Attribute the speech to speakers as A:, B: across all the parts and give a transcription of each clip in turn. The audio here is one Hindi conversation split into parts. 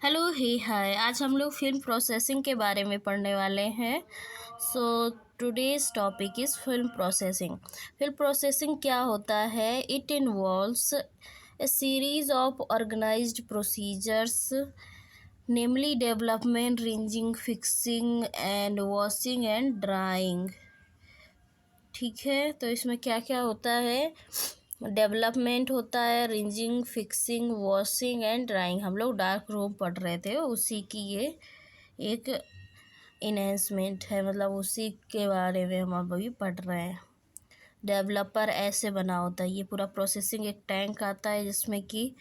A: हेलो ही हाय। आज हम लोग फिल्म प्रोसेसिंग के बारे में पढ़ने वाले हैं। So today's topic is film processing. Film processing क्या होता है? It involves a series of organised procedures, namely development, rinsing, fixing and washing and drying. ठीक है, तो इसमें क्या क्या होता है? डेवलपमेंट होता है, rinsing, fixing, washing and drawing. हम लोग डार्क रूम पढ़ रहे थे, उसी की ये एक इन्हेंसमेंट है, मतलब उसी के बारे में हम अभी पढ़ रहे हैं। डेवलपर ऐसे बना होता है, ये पूरा प्रोसेसिंग एक टैंक आता है जिसमें कि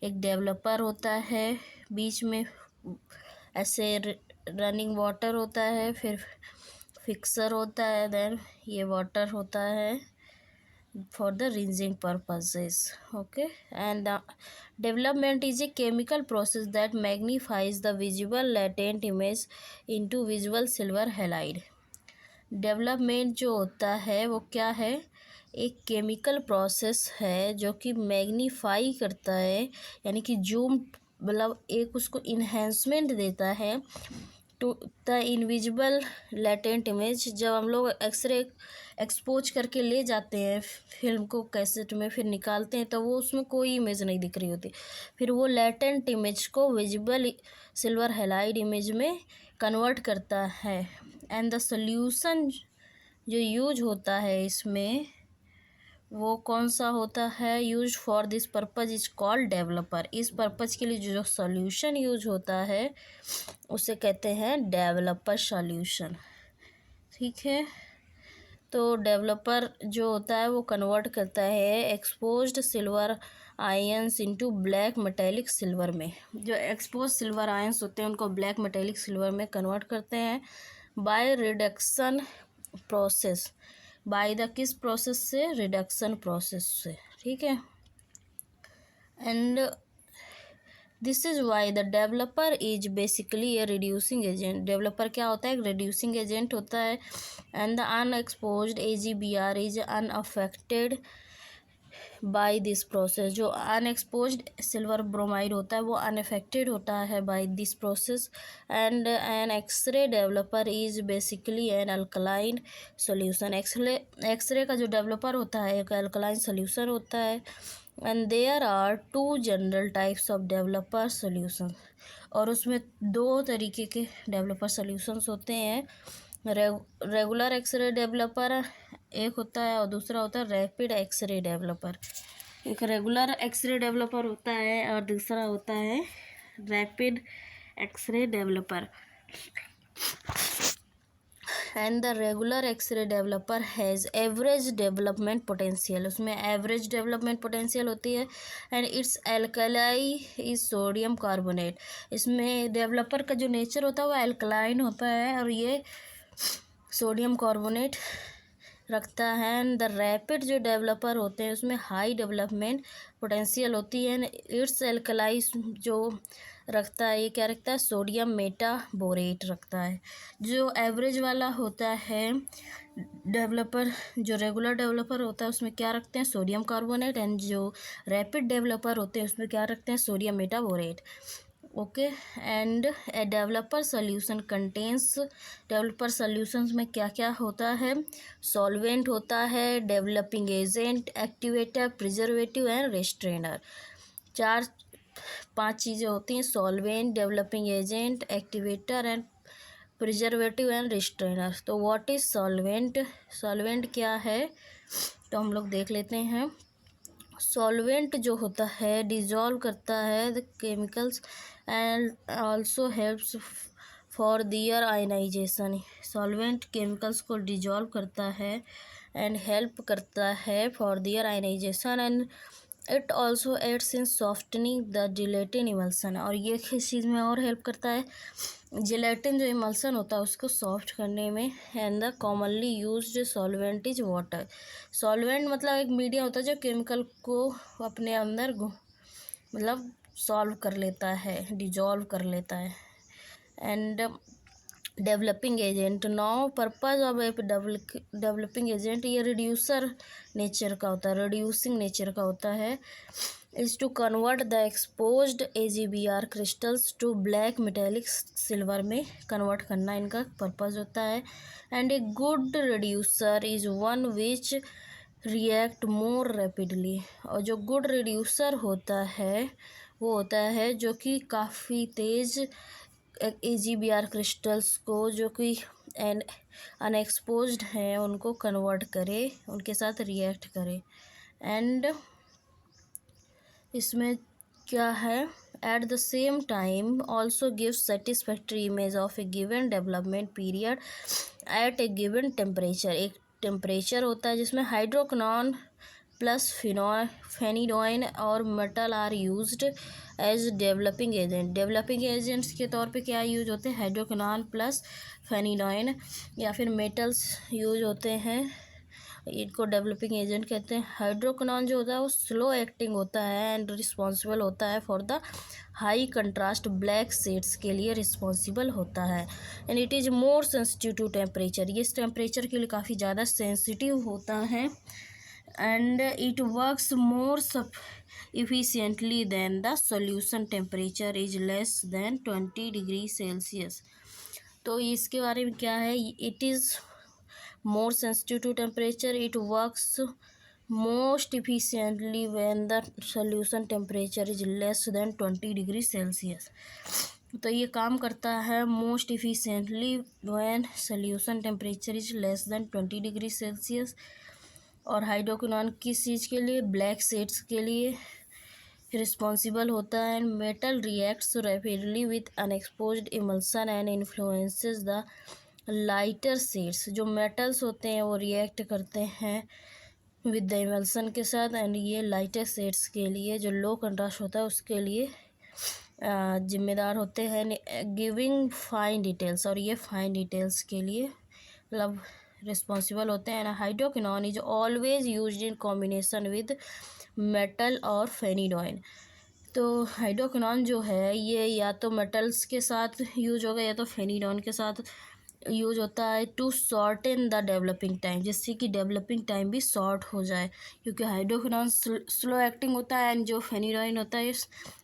A: एक डेवलपर होता है, बीच में ऐसे रनिंग वाटर होता है, फिर फिक्सर होता है, देन ये वाटर होता है for the rinsing purposes. Okay, and the development is a chemical process that magnifies the visible latent image into visual silver halide. Development जो होता है वो क्या है? एक केमिकल प्रोसेस है जो कि मैग्नीफाई करता है, यानी कि जूम, मतलब एक उसको इन्हेंसमेंट देता है to the invisible latent image. जब हम लोग एक्सरे एक्सपोज करके ले जाते हैं फिल्म को कैसेट में, फिर निकालते हैं तो वो उसमें कोई इमेज नहीं दिख रही होती, फिर वो लेटेंट इमेज को विजिबल सिल्वर हैलाइड इमेज में कन्वर्ट करता है। एंड द सॉल्यूशन जो यूज होता है इसमें, वो कौन सा होता है? Use for this purpose is called developer. इस पर्पज के लिए जो सॉल्यूशन यूज होता है उसे कहते हैं डेवलपर सॉल्यूशन। ठीक है, तो डेवलपर जो होता है वो कन्वर्ट करता है exposed silver ions into black metallic silver में। जो एक्सपोज सिल्वर आयंस होते हैं उनको ब्लैक मेटेलिक सिल्वर में कन्वर्ट करते हैं by reduction process. By the किस प्रोसेस से? रिडक्शन प्रोसेस से। ठीक है, and this is why the developer is basically a reducing agent. Developer क्या होता है? एक रिड्यूसिंग एजेंट होता है। And the unexposed AgBr is unaffected bye this process. जो अनएक्सपोज्ड सिल्वर ब्रोमाइड होता है वो अनअफेक्टेड होता है by this process. And an X-ray developer is basically an alkaline solution. X-ray का जो डेवलपर होता है एक अल्कलाइन सोल्यूशन होता है। And there are two general types of developer solution, और उसमें दो तरीके के डेवलपर सोल्यूशंस होते हैं। रेगुलर एक्सरे डेवलपर एक होता है और दूसरा होता है रैपिड एक्सरे डेवलपर। एक रेगुलर एक्सरे डेवलपर होता है और दूसरा होता है rapid x ray developer. And the regular X-ray developer has average development potential. उसमें एवरेज डेवलपमेंट पोटेंशियल होती है। And its alkali is sodium carbonate. इसमें डेवलपर का जो नेचर होता है वो एल्कलाइन होता है और ये सोडियम कार्बोनेट रखता है। एंड द रैपिड जो डेवलपर होते हैं उसमें हाई डेवलपमेंट पोटेंशियल होती है। इट्स एल्कलाई जो रखता है, ये क्या रखता है? सोडियम मेटाबोरेट रखता है। जो एवरेज वाला होता है डेवलपर, जो रेगुलर डेवलपर होता है उसमें क्या रखते हैं? Sodium carbonate. एंड जो रैपिड डेवलपर होते हैं उसमें क्या रखते हैं? Sodium metaborate. Okay, and a developer solution contains. Developer solutions में क्या क्या होता है? सॉल्वेंट होता है, developing agent, activator, preservative and restrainer. चार पांच चीज़ें होती हैं: solvent, developing agent, activator and preservative and restrainer. तो व्हाट इज सॉल्वेंट? सॉल्वेंट क्या है तो हम लोग देख लेते हैं। सॉल्वेंट जो होता है डिजॉल्व करता है the chemicals and also helps for their ionization. Solvent chemicals को डिजॉल्व करता है एंड हेल्प करता है for their ionization. And it also aids in softening the gelatin emulsion. और ये किस चीज़ में और हेल्प करता है? जिलेटिन जो इमल्सन होता है उसको सॉफ्ट करने में। And the commonly used solvent is water. Solvent मतलब एक मीडियम होता है जो केमिकल को अपने अंदर मतलब सॉल्व कर लेता है, डिजॉल्व कर लेता है। And developing agent, now purpose of a developing agent, ये रिड्यूसर नेचर का होता है, रिड्यूसिंग नेचर का होता है। is to convert the exposed AgBr crystals to black metallic silver में convert करना इनका purpose होता है. And a good reducer is one which react more rapidly. और जो good reducer होता है वो होता है जो कि काफ़ी तेज़ AgBr crystals को जो कि अनएक्सपोज्ड हैं उनको कन्वर्ट करे, उनके साथ रिएक्ट करे. एंड इसमें क्या है, at the same time also give satisfactory image of a given development period at a given temperature. एक टेम्परेचर होता है जिसमें हाइड्रोक्विनोन प्लस फेनिडोइन और metol are used as developing agent. Developing agents के तौर पे क्या यूज होते हैं, हाइड्रोक्विनोन प्लस फेनिडोइन या फिर मेटल्स यूज होते हैं, इनको डेवलपिंग एजेंट कहते हैं. हाइड्रोक्विनोन जो होता है वो स्लो एक्टिंग होता है एंड रिस्पॉन्सिबल होता है for the high contrast black shades के लिए रिस्पॉन्सिबल होता है. And it is more sensitive to temperature. ये इस टेम्परेचर के लिए काफ़ी ज़्यादा सेंसिटिव होता है. And it works more efficiently than the solution temperature is less than 20 degree Celsius. तो इसके बारे में क्या है, it is more sensitive to temperature, it works most efficiently when the solution temperature is less than 20 degree Celsius. तो ये काम करता है most efficiently when solution temperature is less than 20 degree Celsius. और हाइड्रोक्विनोन किस चीज़ के लिए, ब्लैक शेड्स के लिए रिस्पॉन्सिबल होता है. Metal reacts rapidly with unexposed emulsion and influences the lighter shades. जो मेटल्स होते हैं वो रिएक्ट करते हैं विद द इमल्सन के साथ एंड ये लाइटर शेड्स के लिए जो लो कंट्रास्ट होता है उसके लिए जिम्मेदार होते हैं, गिविंग फाइन डिटेल्स. और ये फाइन डिटेल्स के लिए मतलब रिस्पॉन्सिबल होते हैं. Hydroquinone is always used in combination with metal और फेनिडोइन. तो हाइड्रोक्विनोन जो है ये या तो मेटल्स के साथ यूज होगा या तो फेनिडोइन के साथ यूज होता है to shorten the developing time, जिससे कि डेवलपिंग टाइम भी शॉर्ट हो जाए, क्योंकि हाइड्रोक्विनोन स्लो एक्टिंग होता है एंड जो फेनिडोइन होता है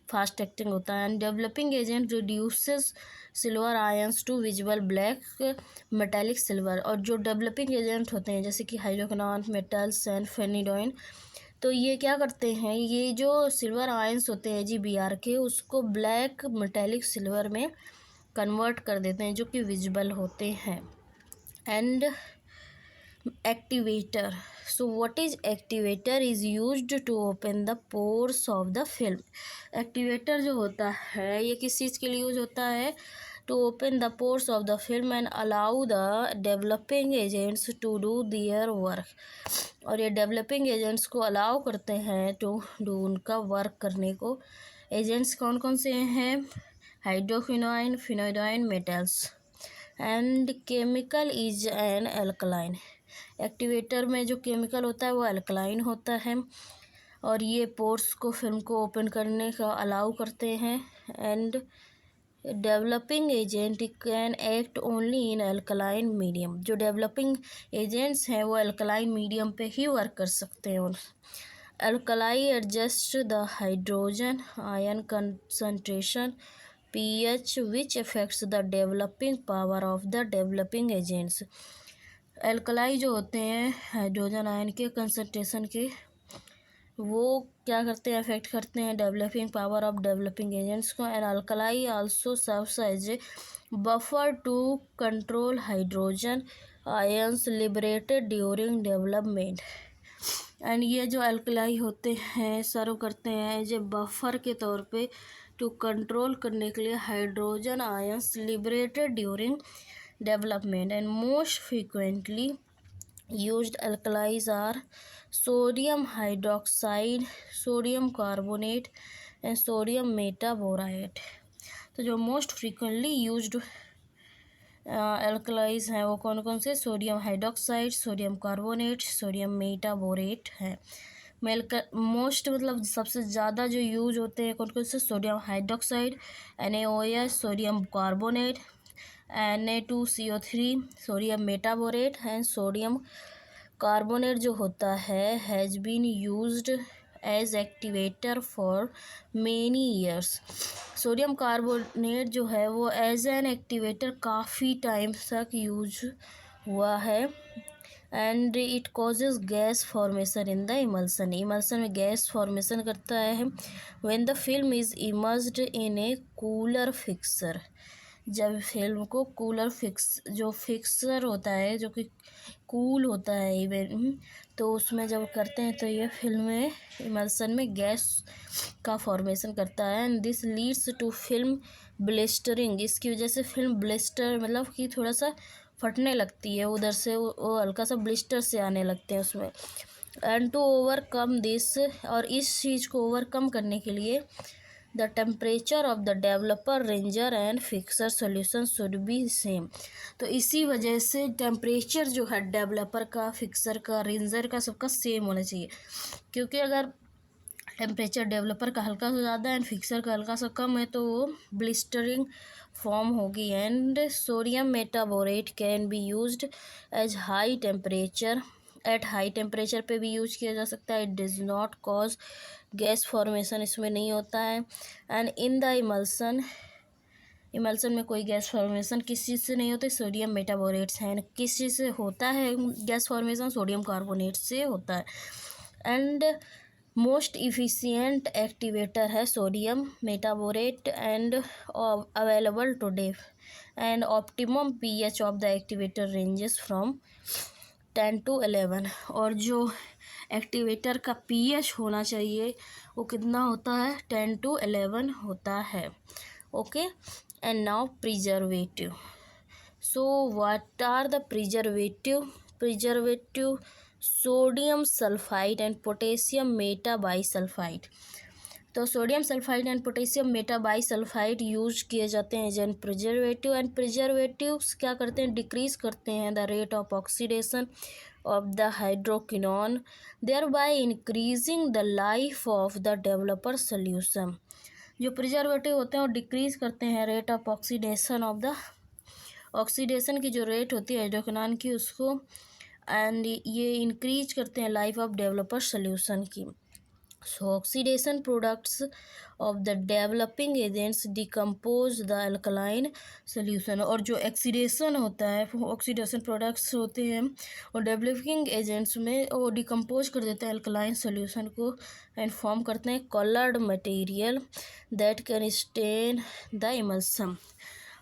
A: फास्ट एक्टिंग होता है. And developing agent reduces silver ions to visible black metallic silver. और जो डेवलपिंग एजेंट होते हैं जैसे कि हाइड्रोक्विनोन, मेटल्स एंड फेनिडोइन, तो ये क्या करते हैं, ये जो सिल्वर आयंस होते हैं AgBr के उसको ब्लैक मेटालिक सिल्वर में कन्वर्ट कर देते हैं जो कि विजिबल होते हैं. And activator, so what is activator is used to open the pores of the film. Activator जो होता है ये किस चीज़ के लिए यूज होता है, to open the pores of the film and allow the developing agents to do their work. और ये डेवलपिंग एजेंट्स को अलाउ करते हैं टू डू उनका वर्क करने को. एजेंट्स कौन कौन से हैं, hydroquinone, phenidone, metals. And chemical is an alkaline. Activator में जो केमिकल होता है वो एल्कलाइन होता है और ये पोर्स को फिल्म को ओपन करने का अलाउ करते हैं. And developing agent can act only in alkaline medium. जो डेवलपिंग एजेंट्स हैं वो एल्कलाइन मीडियम पे ही वर्क कर सकते हैं. Alkali adjust the hydrogen ion concentration pH which affects the developing power of the developing agents. Alkali जो होते हैं हाइड्रोजन आयन के कंसंट्रेशन के, वो क्या करते हैं, अफेक्ट करते हैं developing power of developing agents को. And alkali also serves as a buffer to control hydrogen ions liberated during development. And ये जो अल्कलाई होते हैं सर्व करते हैं एज ए बफर के तौर पे टू कंट्रोल करने के लिए hydrogen ions liberated during development. And most frequently used alkalis are sodium hydroxide, sodium carbonate and sodium metaborate. तो जो मोस्ट फ्रीक्वेंटली यूज्ड अल्कलाइज हैं वो कौन कौन से, sodium hydroxide, sodium carbonate, sodium metaborate हैं. मोस्ट मतलब सबसे ज़्यादा जो यूज होते हैं कौन कौन से, sodium hydroxide, NaOH, sodium carbonate, Na2CO3, sodium metaborate and sodium carbonate जो होता है has been used as activator for many years. Sodium carbonate जो है वो एज एन एक्टिवेटर काफ़ी टाइम तक यूज हुआ है। And it causes gas formation in the emulsion. Emulsion में गैस फॉर्मेशन करता है। When the film is immersed in a cooler fixer, जब फिल्म को कूलर फिक्सर होता है जो कि कूल होता है इवन, तो उसमें जब करते हैं तो ये फिल्म में इमल्सन में गैस का फॉर्मेशन करता है। And this leads to film blistering. इसकी वजह से फिल्म ब्लिस्टर मतलब कि थोड़ा सा फटने लगती है, उधर से वो हल्का सा ब्लिस्टर से आने लगते हैं उसमें। एंड टू ओवरकम दिस, और इस चीज़ को ओवरकम करने के लिए the temperature of the developer ranger and fixer solution should B same. तो इसी वजह से टेम्परेचर जो है डेवलपर का, फिक्सर का, रेंजर का, सबका सेम होना चाहिए। क्योंकि अगर टेम्परेचर डेवलपर का हल्का सा ज़्यादा एंड फिक्सर का हल्का सा कम है तो वो ब्लिस्टरिंग फॉर्म होगी। And sodium metaborate can be used as high temperature, at high temperature पे भी यूज किया जा सकता है। It does not cause gas formation, इसमें नहीं होता है। एंड इन द इमल्सन में कोई गैस फॉर्मेशन किस चीज़ से नहीं होती, सोडियम मेटाबोरेट्स हैं। किस चीज़ से होता है गैस फॉर्मेशन, सोडियम कार्बोनेट से होता है। एंड मोस्ट इफिशियंट एक्टिवेटर है sodium metaborate and available today. And optimum pH of the activator ranges from 10 to 11। और जो एक्टिवेटर का पीएच होना चाहिए वो कितना होता है, 10 to 11 होता है। Okay, and now preservative. So what are the preservative sodium sulphide and potassium metabisulphide. तो sodium sulphide and potassium metabisulphide use किए जाते हैं as an preservative. And preservatives क्या करते हैं, डिक्रीज करते हैं the rate of oxidation of the hydroquinone, thereby increasing the life of the developer solution. जो प्रिजर्वेटिव होते हैं वो डिक्रीज करते हैं rate of oxidation of the, oxidation की जो रेट होती है हाइड्रोक्विनोन की उसको, एंड ये इंक्रीज करते हैं लाइफ ऑफ डेवलपर सोल्यूशन की। सो oxidation products of the developing agents decompose the alkaline solution. और जो ऑक्सीडेशन होता है, ऑक्सीडेशन प्रोडक्ट्स होते हैं और डेवलपिंग एजेंट्स में वो डिकम्पोज कर देते हैं अल्कलाइन सोल्यूशन को एंड फॉर्म करते हैं coloured material that can stand the emulsion.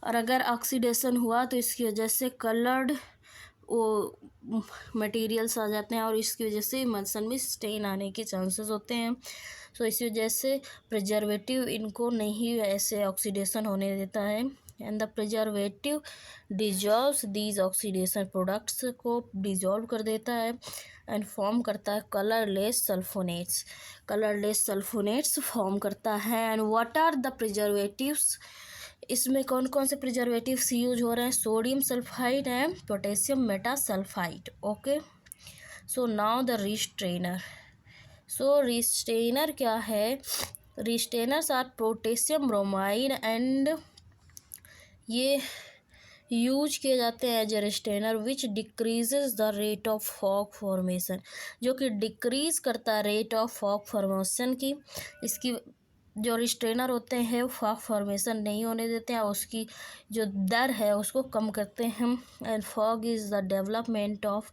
A: और अगर ऑक्सीडेशन हुआ तो इसकी वजह से कलर्ड वो मटेरियल्स आ जाते हैं और इसकी वजह से इमल्सन में स्टेन आने के चांसेस होते हैं। सो इसी वजह से प्रिजर्वेटिव इनको नहीं ऐसे ऑक्सीडेशन होने देता है। And the preservative dissolves these oxidation products को डिजॉल्व कर देता है एंड फॉर्म करता है colourless sulphonates. Colourless sulphonates form करता है। And what are the preservatives, इसमें कौन कौन से प्रिजर्वेटिव्स यूज हो रहे हैं, sodium sulphide and potassium metasulphide. Okay, so now the restrainer. So restrainer क्या है, restrainers are potassium bromide and ये यूज किए जाते हैं as a restrainer which decreases the rate of fog formation, जो कि डिक्रीज करता है रेट ऑफ फॉग फॉर्मेशन की। इसकी जो रिस्ट्रेनर होते हैं वो फॉग फॉर्मेशन नहीं होने देते हैं, उसकी जो दर है उसको कम करते हैं। And fog is the development of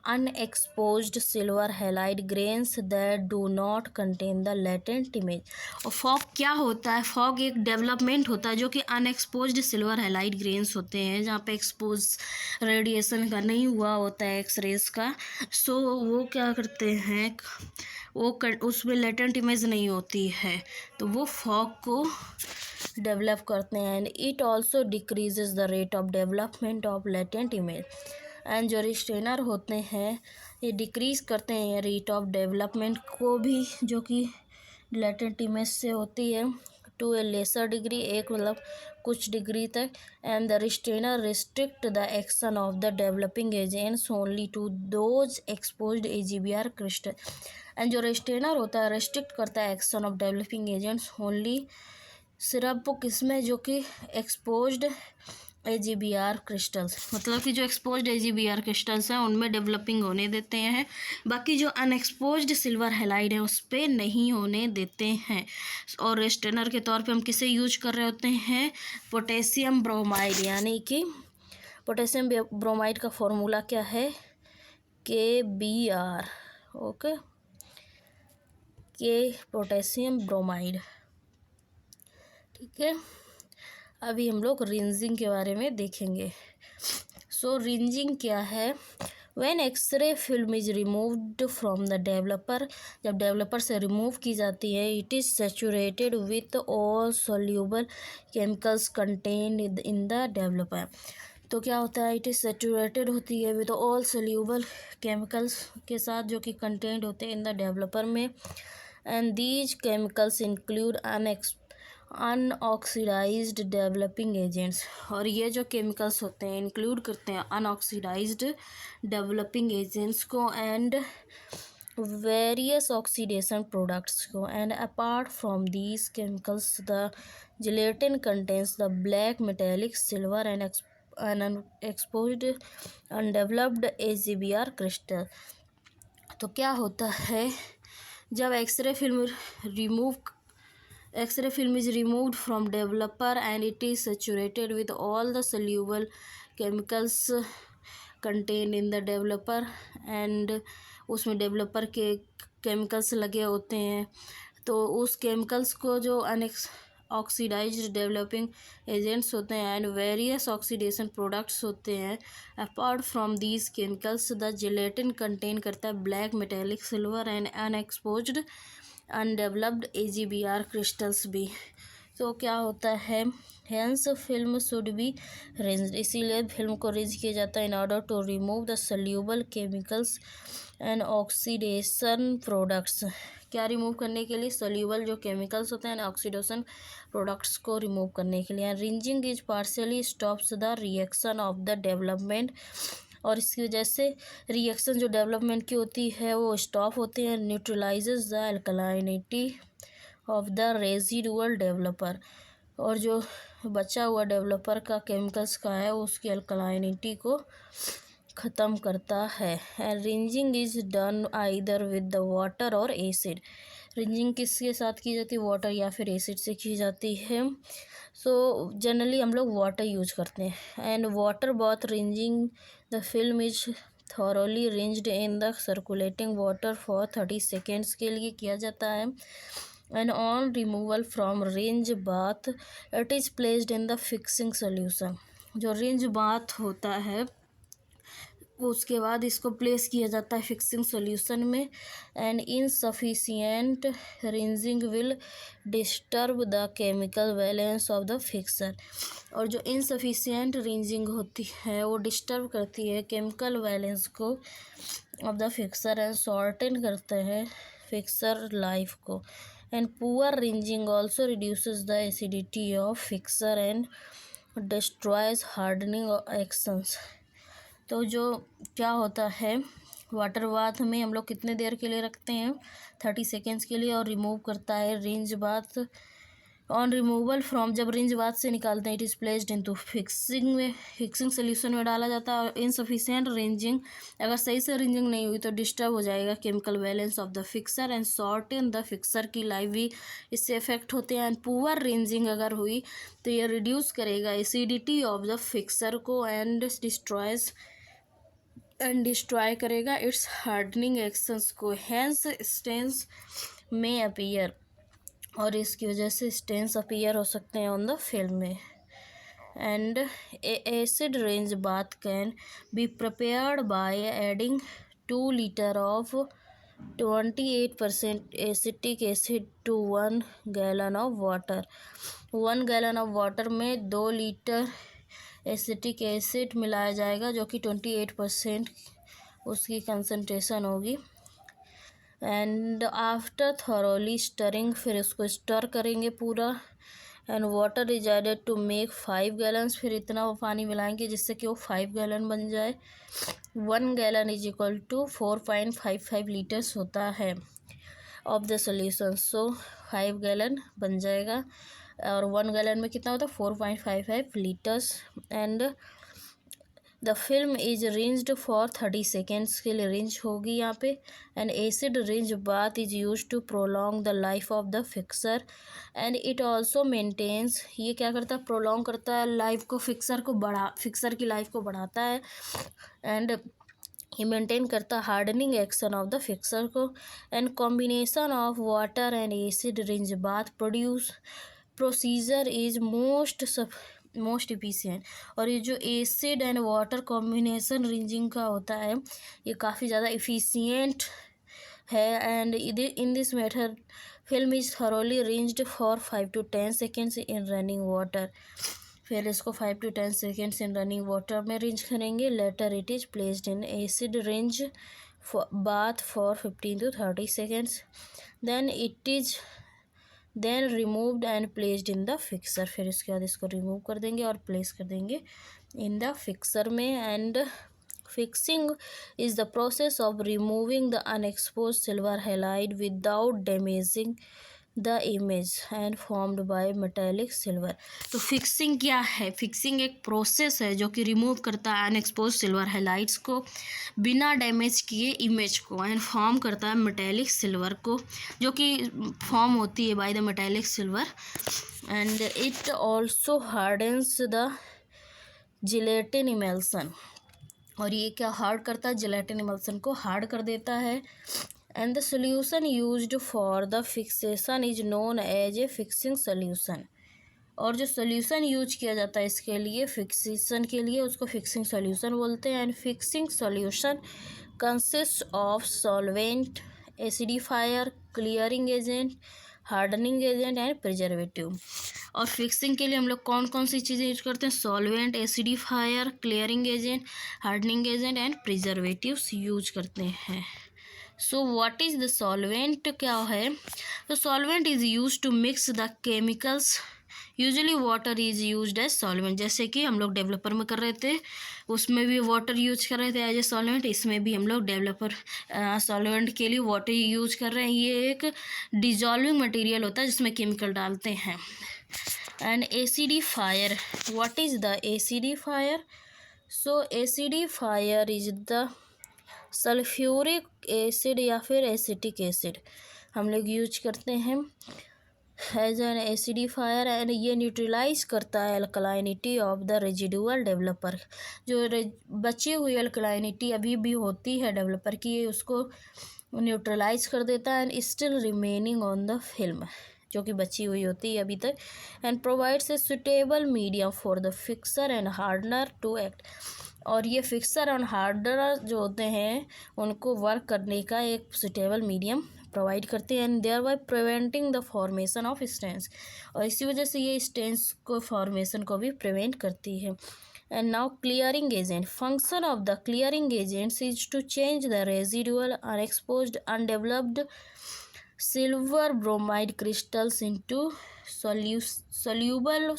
A: unexposed silver halide grains that do not contain the latent image. और फॉग क्या होता है, फॉग एक डेवलपमेंट होता है जो कि अनएक्सपोज्ड सिल्वर हैलाइड ग्रेन्स होते हैं जहाँ पे एक्सपोज रेडिएशन का नहीं हुआ होता है, एक्सरेज का। सो वो क्या करते हैं, वो उसमें लेटेंट इमेज नहीं होती है तो वो फॉग को डेवलप करते हैं। And it also decreases the rate of development of latent image. And जो रिस्ट्रेनर होते हैं ये डिक्रीज करते हैं रेट ऑफ डेवलपमेंट को भी, जो कि लेटेंट इमेज से होती है, टू ए लेसर डिग्री, एक मतलब कुछ डिग्री तक। And the restrainer restrict the action of the developing agents only to those exposed AGBR crystal. एंड जो रिस्ट्रेनर होता है रेस्ट्रिक्ट करता है action of developing agents only, सिर्फ वो किस में, जो कि एक्सपोज्ड AGBR क्रिस्टल्स, मतलब कि जो एक्सपोज्ड AGBR क्रिस्टल्स हैं उनमें डेवलपिंग होने देते हैं, बाकी जो अनएक्सपोज्ड सिल्वर हैलाइड है उस पर नहीं होने देते हैं। और रेस्टेनर के तौर पे हम किसे यूज कर रहे होते हैं, पोटेशियम ब्रोमाइड, यानी कि पोटेशियम ब्रोमाइड का फॉर्मूला क्या है, KBr। ओके, के पोटेशियम ब्रोमाइड, ठीक है। अभी हम लोग रिंजिंग के बारे में देखेंगे। सो रिंजिंग क्या है, when X-ray film is removed from the developer, जब डेवलपर से रिमूव की जाती है, it is saturated with all soluble chemicals contained in the developer. तो क्या होता है, इट इज़ सेचुरेटेड होती है विद ऑल सोल्यूबल केमिकल्स के साथ जो कि कंटेंट होते हैं इन द डेवलपर में, and these chemicals include unoxidised developing agents. और ये जो केमिकल्स होते हैं इंक्लूड करते हैं अनऑक्सीडाइज्ड डेवलपिंग एजेंट्स को एंड वेरियस ऑक्सीडेशन प्रोडक्ट्स को। And apart from these chemicals the gelatin contains the black metallic silver and unexposed undeveloped AGBR crystal. तो क्या होता है, जब x ray film is removed from developer and it is saturated with all the soluble chemicals contained in the developer, and उसमें डेवलपर के केमिकल्स लगे होते हैं, तो उस केमिकल्स को जो ऑक्सीडाइज्ड डेवलपिंग एजेंट्स होते हैं एंड वेरियस ऑक्सीडेशन प्रोडक्ट्स होते हैं, apart from these chemicals the gelatin contain करता है black metallic silver and unexposed undeveloped AGBR crystals भी। तो क्या होता है, hence film should be rinsed, इसीलिए फिल्म को रिंज किया जाता है in order to remove the soluble chemicals and oxidation products. क्या रिमूव करने के लिए, सोल्यूबल जो केमिकल्स होते हैं ऑक्सीडेशन प्रोडक्ट्स को रिमूव करने के लिए। Rinsing is partially stops the reaction of the development, और इसकी वजह से रिएक्शन जो डेवलपमेंट की होती है वो स्टॉप होती है। Neutralises the alkalinity of the residual developer, और जो बचा हुआ डेवलपर का केमिकल्स का है उसकी अल्कलाइनिटी को ख़त्म करता है। And rinsing is done either with the water और एसिड। रिंजिंग किसके साथ की जाती है, वाटर या फिर एसिड से की जाती है। सो जनरली हम लोग वाटर यूज करते हैं। And water bath rinsing, the film is thoroughly rinsed in the circulating water for 30 seconds के लिए किया जाता है। And on removal from rinse bath it is placed in the fixing solution. जो रिंज बाथ होता है उसके बाद इसको प्लेस किया जाता है फिक्सिंग सॉल्यूशन में। And insufficient rinsing will disturb the chemical balance of the fixer, और जो इनसफिशिएंट रिंजिंग होती है वो डिस्टर्ब करती है केमिकल बैलेंस को of the fixer and shorten करते हैं फिक्सर लाइफ को। And poor rinsing also reduces the acidity of fixer and destroys hardening actions. तो जो क्या होता है, वाटर बाथ में हम लोग कितने देर के लिए रखते हैं, 30 सेकेंड्स के लिए, और रिमूव करता है rinse bath. On removal from, जब रिंज बाथ से निकालते हैं, it is placed into fixing solution में डाला जाता है। और इनसफिशिएंट रिंजिंग, अगर सही से रिंजिंग नहीं हुई तो डिस्टर्ब हो जाएगा chemical balance of the fixer and shorten the fixer की लाइफ भी इससे इफेक्ट होते हैं। एंड पुअर रिंजिंग अगर हुई तो ये रिड्यूस करेगा एसिडिटी ऑफ द फिक्सर को एंड डिस्ट्रॉय करेगा इट्स हार्डनिंग एक्शंस को। हैंस स्टेन्स में अपीयर, और इसकी वजह से स्टेन्स अपीयर हो सकते हैं ऑन द फिल्म में। And acid rinse bath can be prepared by adding 2 litre of 28% acetic acid to 1 gallon of water. 1 gallon of water में 2 लीटर एसिटिक एसिड मिलाया जाएगा जो कि 28% उसकी कंसंट्रेशन होगी। एंड आफ्टर थॉरोली स्टरिंग, फिर इसको स्टर करेंगे पूरा। And water is added to make 5 gallons, फिर इतना वो पानी मिलाएंगे जिससे कि वो 5 गैलन बन जाए। 1 gallon is equal to 4.55 litres होता है of the solution, so 5 gallon बन जाएगा। और 1 गैलन में कितना होता है 4.55 litres. And the film is rinsed for 30 seconds के लिए रिंज होगी यहाँ पे। And acid rinse bath is use to prolong the life of the fixer and it also maintains, ये क्या करता है प्रोलॉन्ग करता है लाइफ को, फिक्सर की लाइफ को बढ़ाता है। एंड ये मेंटेन करता hardening action of the fixer को। And combination of water and acid rinse bath procedure is most efficient. और ये जो acid and water combination rinsing का होता है ये काफ़ी ज़्यादा इफिशिएंट है। And in this method film is thoroughly rinsed for 5 to 10 seconds in running water. फिर इसको 5 to 10 seconds in running water में रिंज करेंगे। Later it is placed in acid rinse bath for 15 to 30 seconds. Then removed and placed in the fixer. फिर इसके बाद इसको रिमूव कर देंगे और प्लेस कर देंगे इन द फिक्सर में। And fixing is the process of removing the unexposed silver halide without damaging the image and formed by metallic silver. तो फिक्सिंग क्या है? फिक्सिंग एक प्रोसेस है जो कि रिमूव करता है अनएक्सपोज सिल्वर हैलाइड्स को बिना डैमेज किए इमेज को, एंड फॉर्म करता है मेटेलिक सिल्वर को जो कि फॉर्म होती है by the metallic silver. And it also hardens the gelatin emulsion, और ये क्या हार्ड करता है? जिलेटिन इमल्सन को हार्ड कर देता है। And the solution used for the fixation is known as a fixing solution, और जो सोल्यूशन यूज किया जाता है इसके लिए फिक्सेशन के लिए उसको फिक्सिंग सोल्यूशन बोलते हैं। And fixing solution consist of solvent, acidifier, clearing agent, hardening agent and preservative. और फिक्सिंग के लिए हम लोग कौन कौन सी चीज़ें यूज करते हैं? Solvent, acidifier, clearing agent, hardening agent and preservatives use करते हैं। So what is the solvent? क्या है? तो solvent is use to mix the chemicals, usually water is used as solvent. जैसे कि हम लोग डेवलपर में कर रहे थे उसमें भी वाटर यूज कर रहे थे एज ए सॉल्वेंट, इसमें भी हम लोग डेवलपर सॉल्वेंट के लिए वाटर यूज कर रहे हैं। ये एक डिजॉल्विंग मटेरियल होता है जिसमें केमिकल डालते हैं। And acidifier, what is the acidifier? So acidifier is the sulphuric acid या फिर एसिटिक एसिड हम लोग यूज करते हैं एज एन एसिडिफायर। एंड ये न्यूट्रलाइज करता है अल्कलाइनिटी ऑफ द रेजिडुअल डेवलपर, जो बची हुई अल्कलाइनिटी अभी भी होती है डेवलपर की, ये उसको न्यूट्रलाइज कर देता है। And still remaining on the film, जो कि बची हुई होती है अभी तक। And provides a suitable medium for the fixer and hardener to act, और ये फिक्सर और हार्डनर जो होते हैं उनको वर्क करने का एक सुटेबल मीडियम प्रोवाइड करते हैं। And thereby preventing the formation of stains, और इसी वजह से ये स्टेन्स को फॉर्मेशन को भी प्रिवेंट करती है। And now clearing agent, function of the clearing agents is to change the residual unexposed undeveloped silver bromide crystals into soluble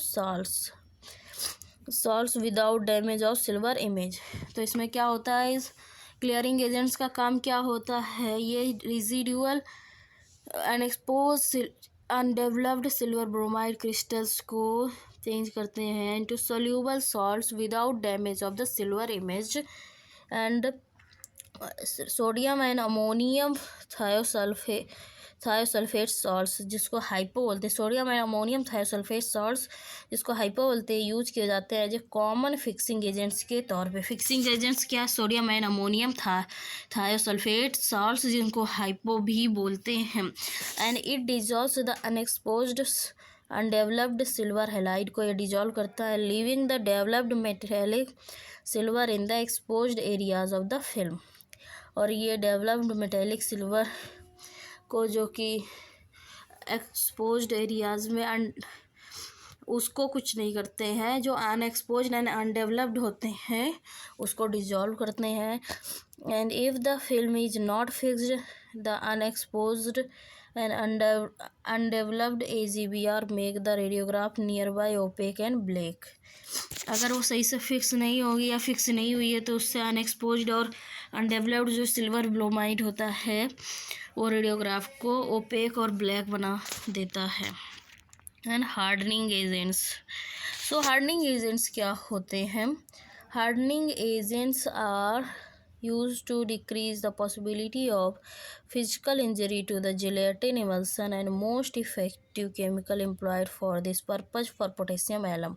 A: salts without damage of silver image. तो इसमें क्या होता है, इस क्लियरिंग एजेंट्स का काम क्या होता है? ये residual unexposed undeveloped silver bromide crystals को चेंज करते हैं into soluble salts without damage of the silver image. And sodium and ammonium thiosulphate salts, जिसको हाइपो बोलते हैं, sodium and ammonium thiosulphate salts जिसको हाइपो बोलते हैं, यूज किए जाते हैं जो कॉमन फिक्सिंग एजेंट्स के तौर पे। फिक्सिंग एजेंट्स क्या? Sodium and ammonium thiosulphate salts जिनको हाइपो भी बोलते हैं। And it dissolves the unexposed undeveloped silver halide को ये डिजॉल्व करता है, leaving the developed metallic silver in the exposed areas of the film. और ये डेवलप्ड मेटेलिक सिल्वर को जो कि एक्सपोज्ड एरियाज में उसको कुछ नहीं करते हैं, जो अनएक्सपोज्ड एंड अनडेवलप्ड होते हैं उसको डिजॉल्व करते हैं। And if the film is not fixed the unexposed and undeveloped AGBR make the radiograph near by opaque and black. अगर वो सही से फिक्स नहीं होगी या फिक्स नहीं हुई है तो उससे अनएक्सपोज्ड और अनडेवलप्ड जो सिल्वर ब्रोमाइड होता है वो रेडियोग्राफ को ओपेक और ब्लैक बना देता है। And hardening agents. So hardening agents क्या होते हैं? Hardening agents are used to decrease the possibility of physical injury to the gelatin emulsion and most effective chemical employed for this purpose for potassium alum।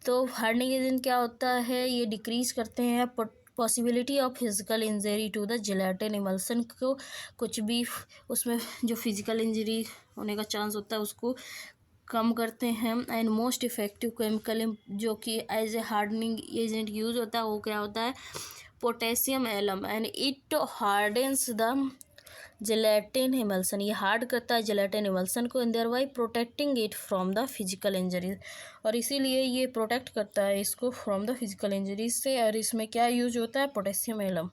A: तो हार्डनिंग एजेंट क्या होता है? ये डिक्रीज करते हैं possibility of physical injury to the gelatin emulsion को, कुछ भी उसमें जो फिजिकल इंजरी होने का चांस होता है उसको कम करते हैं। एंड मोस्ट इफेक्टिव केमिकल जो कि as a hardening agent use होता है वो क्या होता है? Potassium alum. And it hardens the gelatin emulsion, ये हार्ड करता है जेलेटिन इमल्सन को, in thereby protecting it from the physical injuries, और इसीलिए ये प्रोटेक्ट करता है इसको फ्रॉम द फिजिकल इंजरीज से। और इसमें क्या यूज होता है? Potassium alum.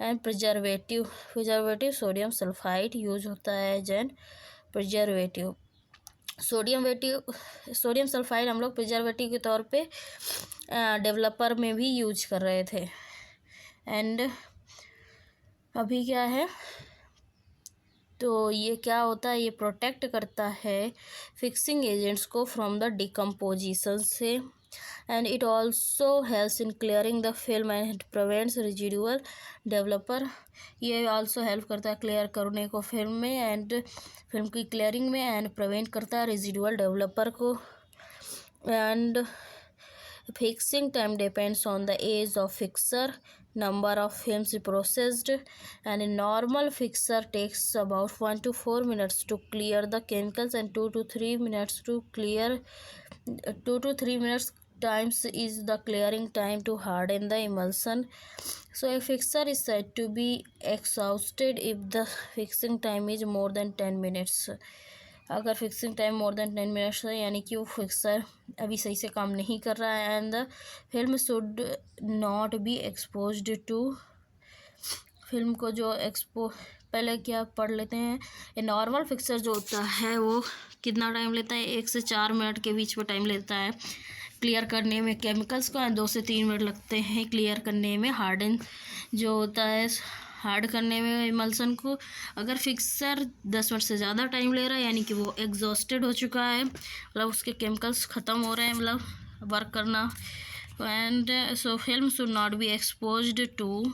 A: And preservative sodium sulphide use होता है as an preservative. Sodium sulphide हम लोग प्रिजर्वेटिव के तौर पे डेवलपर में भी यूज कर रहे थे। एंड अभी क्या है, तो ये क्या होता है? ये प्रोटेक्ट करता है फिक्सिंग एजेंट्स को फ्रॉम द डिकम्पोजिशन से। And it also helps in clearing the film and prevents residual developer. ये ऑल्सो हेल्प करता है क्लियर करने को फिल्म में, एंड फिल्म की क्लियरिंग में, एंड प्रिवेंट करता है रेजिडुअल डेवलपर को। And fixing time depends on the age of fixer, number of films processed, and a normal fixer takes about 1 to 4 minutes to clear the chemicals and 2 to 3 minutes to clear 2 to 3 minutes times is the clearing time to harden the emulsion. So a fixer is said to be exhausted if the fixing time is more than 10 minutes. अगर fixing time more than 10 minutes है यानी कि वो फिक्सर अभी सही से काम नहीं कर रहा है। And the film should not be exposed to, film को जो पहले क्या पढ़ लेते हैं, ये नॉर्मल फिक्सर जो होता है वो कितना टाइम लेता है? 1 से 4 मिनट के बीच में टाइम लेता है क्लियर करने में केमिकल्स को, एंड 2 से 3 मिनट लगते हैं क्लियर करने में हार्डन जो होता है हार्ड करने में इमल्सन को। अगर फिक्सर 10 मिनट से ज़्यादा टाइम ले रहा है यानी कि वो एग्जॉस्टेड हो चुका है, मतलब उसके केमिकल्स ख़त्म हो रहे हैं, मतलब वर्क करना। And so film should not be exposed to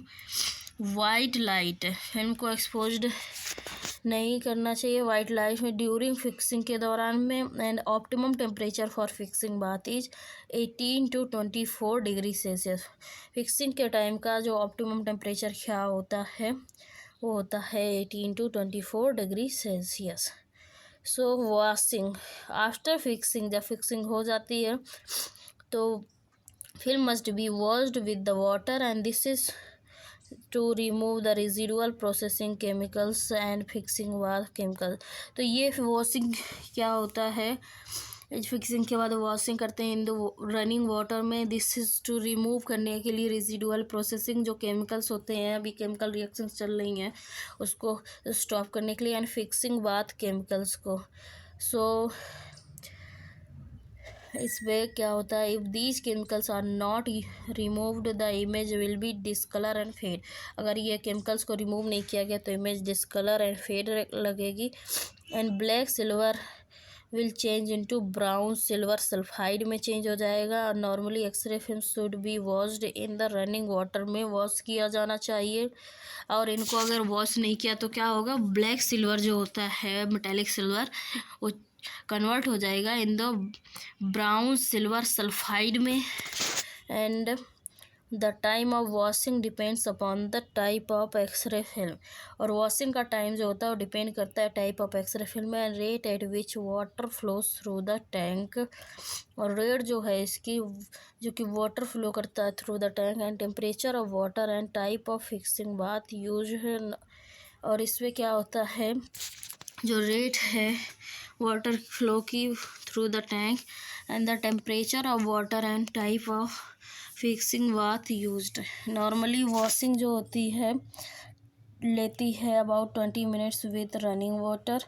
A: white light, film को एक्सपोज्ड नहीं करना चाहिए वाइट लाइट में ड्यूरिंग फिक्सिंग के दौरान में। And optimum temperature for fixing bath is 18 to 24 degree Celsius. Fixing के टाइम का जो ऑप्टिमम टेम्परेचर क्या होता है वो होता है 18 to 24 degree Celsius. So washing after fixing, जब फिक्सिंग हो जाती है तो film must be washed with the water, and this is to remove the residual processing chemicals and fixing बाद केमिकल। तो ये वॉशिंग क्या होता है? फिक्सिंग के बाद वॉशिंग करते हैं इन द रनिंग वाटर में, दिस इज़ टू रिमूव करने के लिए रेजिडुअल प्रोसेसिंग जो केमिकल्स होते हैं, अभी केमिकल रिएक्शंस चल रही हैं उसको स्टॉप करने के लिए, एंड फिक्सिंग बाद केमिकल्स को। सो इसमें क्या होता है? If these chemicals are not removed the image will be discolour and fade. अगर ये केमिकल्स को रिमूव नहीं किया गया तो इमेज डिसकलर एंड फेड लगेगी। And black silver will change into brown silver sulphide में चेंज हो जाएगा। और normally X-ray film should be washed in the running water में वॉश किया जाना चाहिए, और इनको अगर वॉश नहीं किया तो क्या होगा? ब्लैक सिल्वर जो होता है मेटेलिक सिल्वर वो कन्वर्ट हो जाएगा in the brown silver sulphide में। And the time of washing depends upon the type of x ray film, और वॉशिंग का टाइम जो होता है वो डिपेंड करता है type of x ray film and rate at which water flows through the tank, और रेट जो है इसकी जो कि वाटर फ्लो करता है through the tank, and temperature of water and type of fixing bath use है। और इसमें क्या होता है? जो रेट है वाटर फ्लो की through the tank, and the temperature of water and type of fixing bath used. Normally washing जो होती है लेती है about 20 minutes with running water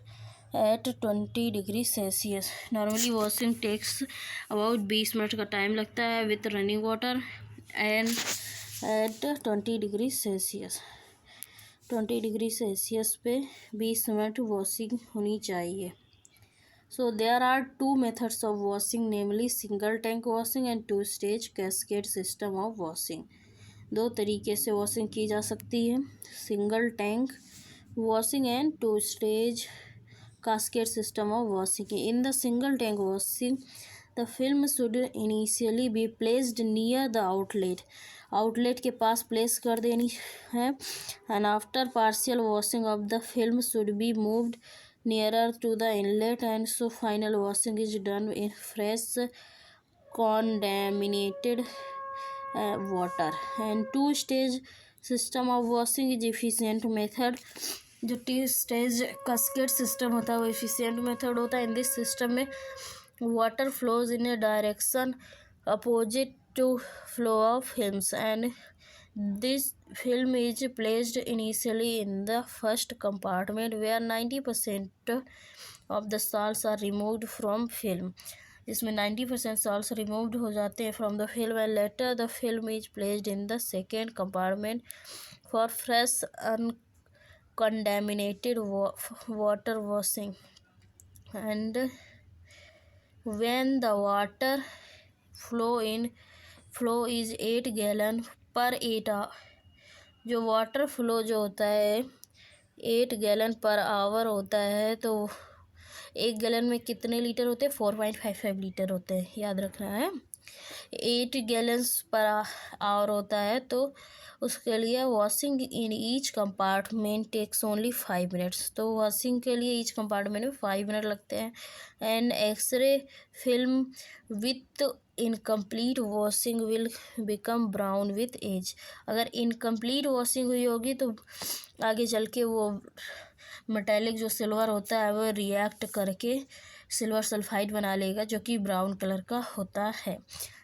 A: at 20 degree Celsius. Normally washing takes about 20 minute का टाइम लगता है with running water and at 20 degree Celsius. 20 degree Celsius पे 20 मिनट वॉशिंग होनी चाहिए। So there are two methods of washing, namely single tank washing and two stage cascade system of washing. दो तरीके से वॉशिंग की जा सकती है, single tank washing and two stage cascade system of washing. In the single tank washing, the film should initially be placed near the outlet के पास प्लेस कर देनी है, and after partial washing of the film should be moved nearer to the inlet, and so final washing is done in fresh contaminated water. And two stage system of washing is efficient method. जो टी स्टेज कास्केट सिस्टम होता है वो एफिशिएंट मेथड होता है. इन दिस सिस्टम में water flows in a direction opposite to flow of films, and this film is placed initially in the first compartment where 90% of the salts are removed from film. जिसमें 90% salts removed हो जाते हैं from the film, and later the film is placed in the second compartment for fresh uncontaminated water washing. And when the water flow is 8 gallon per 8 hour, जो वाटर फ्लो जो होता है 8 गैलन पर आवर होता है, तो 1 गैलन में कितने लीटर होते हैं? 4.55 लीटर होते हैं, याद रखना है. 8 गैलन्स पर आवर होता है, तो उसके लिए washing in each compartment takes only 5 minutes. तो वॉशिंग के लिए ईच कंपार्टमेंट में 5 मिनट लगते हैं. And X-ray film with incomplete washing will become brown with age. अगर इनकम्प्लीट वॉशिंग हुई होगी तो आगे चल के वो मेटेलिक जो सिल्वर होता है वो रिएक्ट करके सिल्वर सल्फाइड बना लेगा, जो कि ब्राउन कलर का होता है.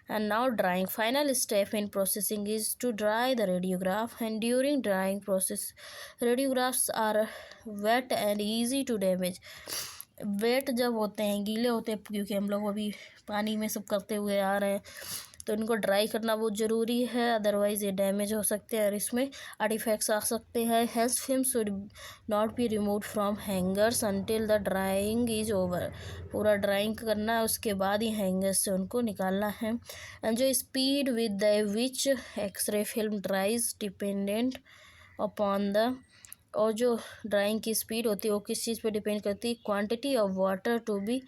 A: And now drying. Final step in processing is to dry the radiograph, and during drying process radiographs are wet and easy to damage. Wet जब होते हैं, गीले होते हैं, क्योंकि हम लोग अभी पानी में सब करते हुए आ रहे हैं, तो इनको ड्राई करना बहुत ज़रूरी है, अदरवाइज़ ये डैमेज हो सकते हैं और इसमें आर्टिफैक्ट्स आ सकते हैं. Health film should not be remove from hangers until the drawing is over. पूरा ड्राइंग करना है, उसके बाद ही हैंगर्स से उनको निकालना है. एंड जो speed with the which X-ray film dries dependent upon the, और जो ड्राइंग की स्पीड होती है वो किस चीज़ पे डिपेंड करती है? Quantity of water to be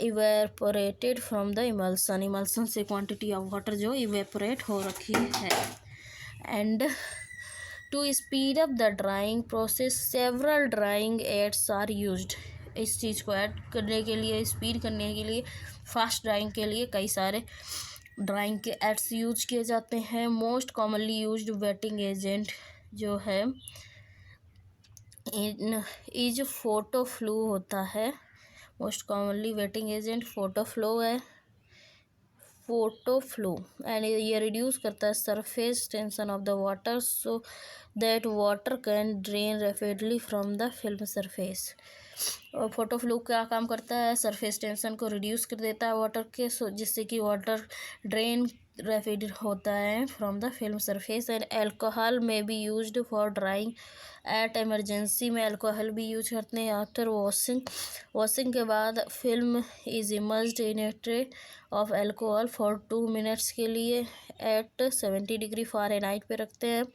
A: evaporated from the emulsion. Emulsion से क्वांटिटी ऑफ वाटर जो इवेपोरेट हो रखी है. And to speed up the drying process several drying aids are used. इस चीज़ को ऐड करने के लिए, स्पीड करने के लिए, फास्ट ड्राइंग के लिए कई सारे ड्राइंग के एड्स यूज किए जाते हैं. Most commonly used waiting agent जो है इज फोटो फ्लू होता है. Most commonly waiting agent photo flow है, फोटो फ्लो. एंड ये रिड्यूस करता है surface tension of the water so that water can drain rapidly from the film surface. और फोटो फ्लो क्या काम करता है? सरफेस टेंशन को रिड्यूस कर देता है वाटर के, जिससे कि वाटर ड्रेन रैपिड होता है from the film surface. And alcohol may be used for drying at emergency में एल्कोहल भी यूज करते हैं. आफ्टर वॉशिंग के बाद film is immersed in a tray of alcohol for 2 minutes के लिए एट 70 डिग्री फ़ारेनहाइट पे रखते हैं.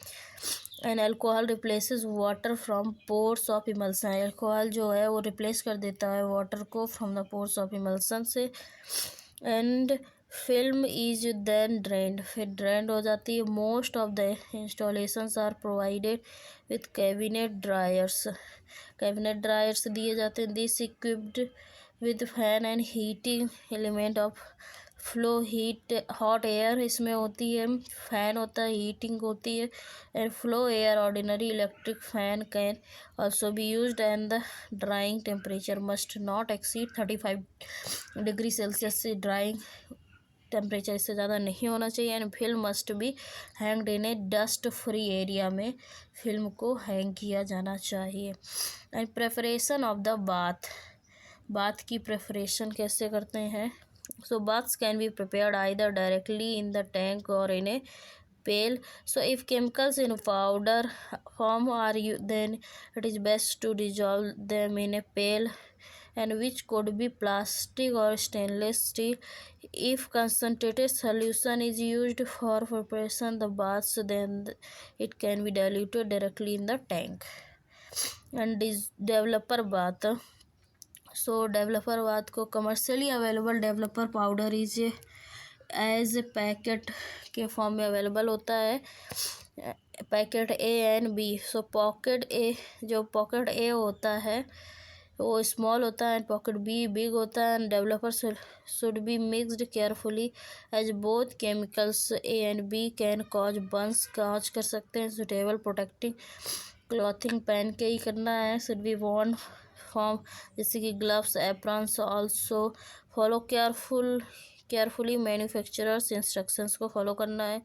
A: And alcohol replaces water from pores of emulsion. Alcohol जो है वो रिप्लेस कर देता है वाटर को from the pores of emulsion से. And film is then drained, फिर ड्रेंड हो जाती है. Most of the installations are provided with cabinet dryers दिए जाते हैं. This equipped with fan and heating element of flow heat hot air इसमें होती है, फैन होता है, हीटिंग होती है. And flow air ordinary electric fan can also be used. And the drying temperature must not exceed 35 degree Celsius से ड्राइंग टेम्परेचर इससे ज़्यादा नहीं होना चाहिए. And film must be hanged in A dust free area में फिल्म को हैंग किया जाना चाहिए. And preparation of the bath की प्रेपरेशन कैसे करते हैं? So baths can be prepared either directly in the tank or in a pail. So if chemicals in powder form are then it is best to dissolve them in a pail and which could be plastic or stainless steel. If concentrated solution is used for preparation the baths, then it can be diluted directly in the tank. And this developer bath. So developer bath को commercially available developer powder is as packet के फॉर्म में अवेलेबल होता है, packet A and B. So pocket A, जो पॉकेट ए होता है वो स्मॉल होता है एंड पॉकेट बी बिग होता है. And developer should be mixed carefully as both chemicals A and B can cause burns, cause कर सकते हैं. सुटेबल प्रोटेक्टिंग क्लॉथिंग पहन के ही करना है. शुड बी वॉर्न फॉर्म जैसे कि gloves, aprons. Also follow carefully manufacturers instructions को फॉलो करना है.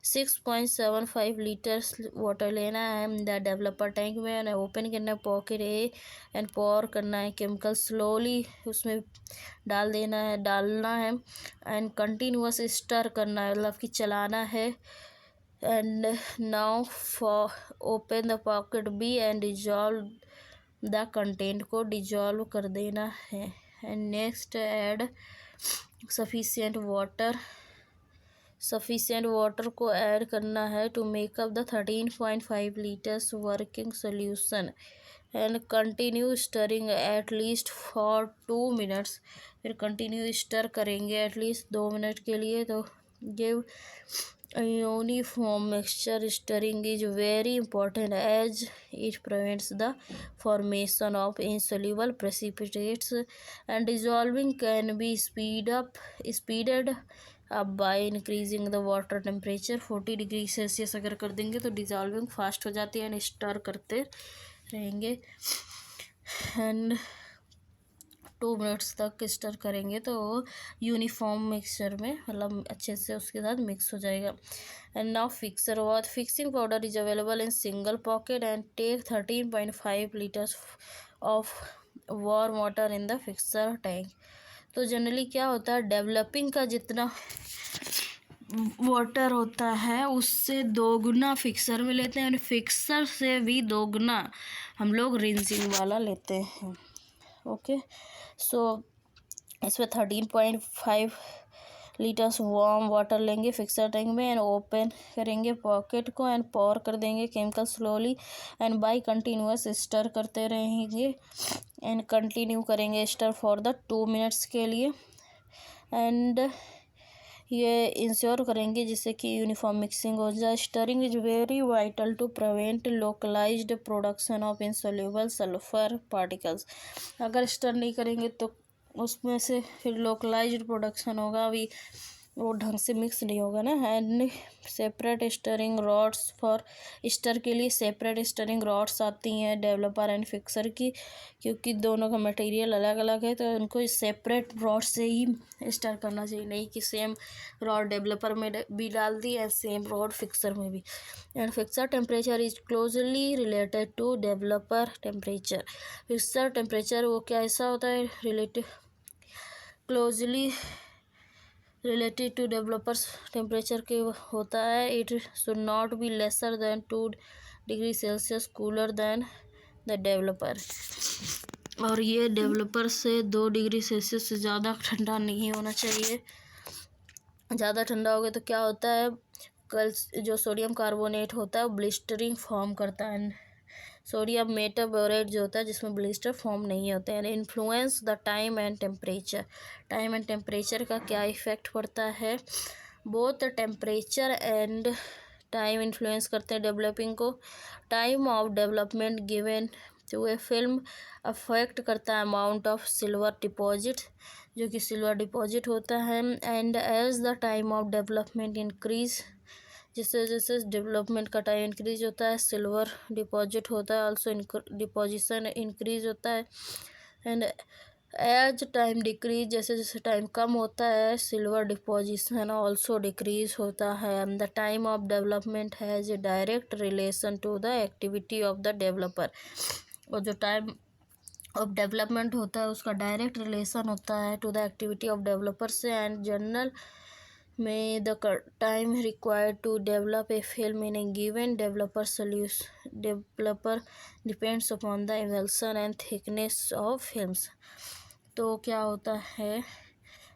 A: 6.75 लीटर्स वाटर लेना है द डेवलपर टैंक में एंड ओपन करना है पॉकेट ए एंड पोर करना है. केमिकल स्लोली उसमें डालना है एंड कंटिन्यूअस स्टर करना है, मतलब कि चलाना है. And now for open the pocket B and dissolve the content को डिजॉल्व कर देना है. And next add sufficient water को ऐड करना है to make up the 13.5 litres working solution and continue stirring at least for 2 minutes. फिर कंटिन्यू स्टर करेंगे एटलीस्ट 2 मिनट के लिए. तो give uniform mixture. Stirring is very important as it prevents the formation of insoluble precipitates and dissolving can be speeded up by increasing the water temperature. 40 degree Celsius अगर कर देंगे तो डिजॉल्विंग फास्ट हो जाती है एंड स्टर करते रहेंगे एंड 2 मिनट्स तक स्टर करेंगे तो यूनिफॉर्म मिक्सचर में मतलब अच्छे से उसके साथ मिक्स हो जाएगा. And now fixer what. Fixing powder is available in single pocket and take 13.5 litres of warm water in the fixer tank. तो जनरली क्या होता है, डेवलपिंग का जितना वाटर होता है उससे 2 गुना फिक्सर में लेते हैं और फिक्सर से भी 2 गुना हम लोग रिंसिंग वाला लेते हैं. ओके, सो इसमें 13.5 लीटर्स वार्म वाटर लेंगे फिक्सर टैंक में एंड ओपन करेंगे पॉकेट को एंड पोर कर देंगे chemical slowly and by continuous stir करते रहेंगे एंड कंटिन्यू करेंगे स्टर फॉर द 2 मिनट्स के लिए. एंड ये इंश्योर करेंगे जिससे कि यूनिफॉर्म मिक्सिंग हो जाए. Stirring is very vital to prevent localised production of insoluble sulphur particles. अगर स्टर नहीं करेंगे तो उसमें से फिर लोकलाइज्ड प्रोडक्शन होगा, अभी वो ढंग से मिक्स नहीं होगा ना. And separate stirring rods for stir के लिए सेपरेट स्टरिंग रॉड्स आती हैं डेवलपर एंड फिक्सर की, क्योंकि दोनों का मटेरियल अलग अलग है तो उनको सेपरेट रॉड से ही स्टर करना चाहिए, नहीं कि सेम रॉड डेवलपर में भी डाल दी एंड सेम रॉड फिक्सर में भी. And fixer temperature is closely related to developer temperature. Fixer temperature वो क्या ऐसा होता है, closely related to developers temperature के होता है. It should not be lesser than 2 degree Celsius cooler than the developer. और ये डेवलपर से 2 डिग्री सेल्सियस से ज़्यादा ठंडा नहीं होना चाहिए. ज़्यादा ठंडा हो गया तो क्या होता है, कल जो सोडियम कार्बोनेट होता है ब्लिस्टरिंग फॉर्म करता है. सोडियम मेटाबोरेट जो होता है जिसमें ब्लिस्टर फॉर्म नहीं होते हैं. Influence the time and temperature. Time and temperature का क्या इफ़ेक्ट पड़ता है, both temperature and time influence करते हैं डेवलपिंग को. Time of development given to a film affect करता है अमाउंट ऑफ सिल्वर डिपॉजिट, जो कि सिल्वर डिपॉजिट होता है. And as the time of development increase, जैसे जैसे डेवलपमेंट का टाइम इंक्रीज होता है सिल्वर डिपॉजिट होता है, ऑल्सो डिपोजिशन इंक्रीज होता है. एंड एज टाइम डिक्रीज, जैसे जैसे टाइम कम होता है सिल्वर डिपोजिशन ऑल्सो डिक्रीज होता है. And the time of development has a direct relation to the activity of the developer. और जो टाइम ऑफ डेवलपमेंट होता है उसका डायरेक्ट रिलेशन होता है to the activity of developer से. And general may the time required to develop a film in a given developer depends upon the emulsion and thickness of films। तो क्या होता है,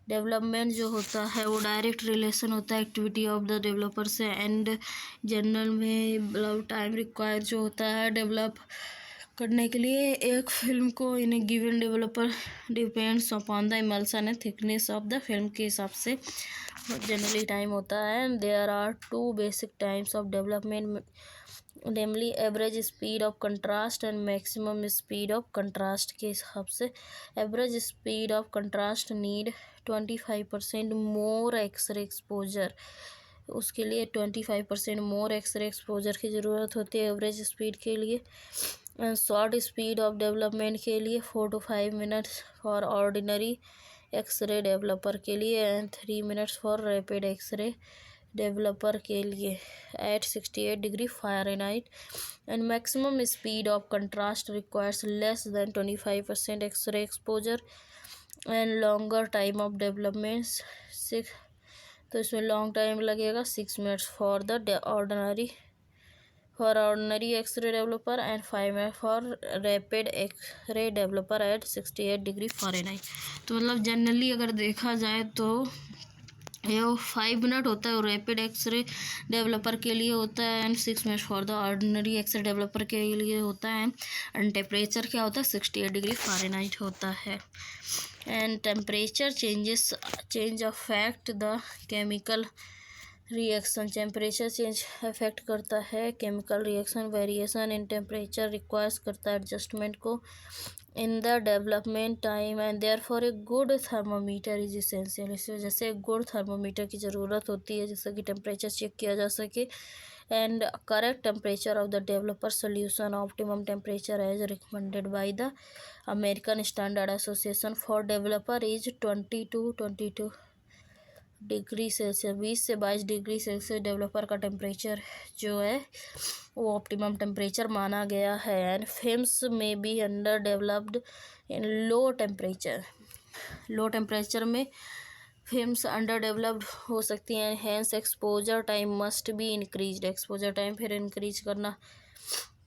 A: डेवलपमेंट जो होता है वो डायरेक्ट रिलेशन होता है एक्टिविटी ऑफ द डेवलपर से एंड जनरल में मतलब टाइम रिक्वायर जो होता है डेवलप करने के लिए एक फिल्म को in a given developer depends upon the emulsion and thickness of the film के हिसाब से जनरली टाइम होता है। And there are two basic times of development, namely average speed of contrast and maximum speed of contrast के हिसाब से। Average speed of contrast need 25% more x ray exposure, उसके लिए 25% मोर एक्सरे एक्सपोजर की ज़रूरत होती है एवरेज स्पीड के लिए। शॉर्ट स्पीड ऑफ डेवलपमेंट के लिए 4 to 5 minutes for ordinary X ray developer के लिए and 3 minutes for rapid x ray developer के लिए at 68 degree Fahrenheit. And maximum speed of contrast requires less than 25% X ray exposure and longer time of development 6, तो इसमें लॉन्ग टाइम लगेगा 6 minutes for the ordinary X ray developer and 5 minute for rapid x ray developer at 68 degree Fahrenheit. तो मतलब जनरली अगर देखा जाए तो ये 5 मिनट होता है और रैपिड एक्सरे डेवलपर के लिए होता है and 6 minute for the ordinary X ray developer के लिए होता है। एंड टेम्परेचर क्या होता है 68 डिग्री फ़ारेनहाइट होता है। And temperature change affect the chemical reaction, temperature change affect करता है chemical reaction. Variation in temperature requires करता है एडजस्टमेंट को in the development time and therefore a good thermometer is essential. इस वजह से एक गुड थर्मोमीटर की ज़रूरत होती है जिससे कि टेम्परेचर चेक किया जा सके। And correct temperature of the developer solution, optimum temperature as recommended by the American Standard Association for developer is 22 degree Celsius, 20 से 22 डिग्री सेल्सियस डेवलपर का टेम्परेचर जो है वो ऑप्टिमम टेम्परेचर माना गया है। एंड फिल्म्स में be under developed in low temperature में फिल्म्स अंडर डेवलप्ड हो सकती हैं। Hence exposure time must be increase, exposure time फिर इंक्रीज करना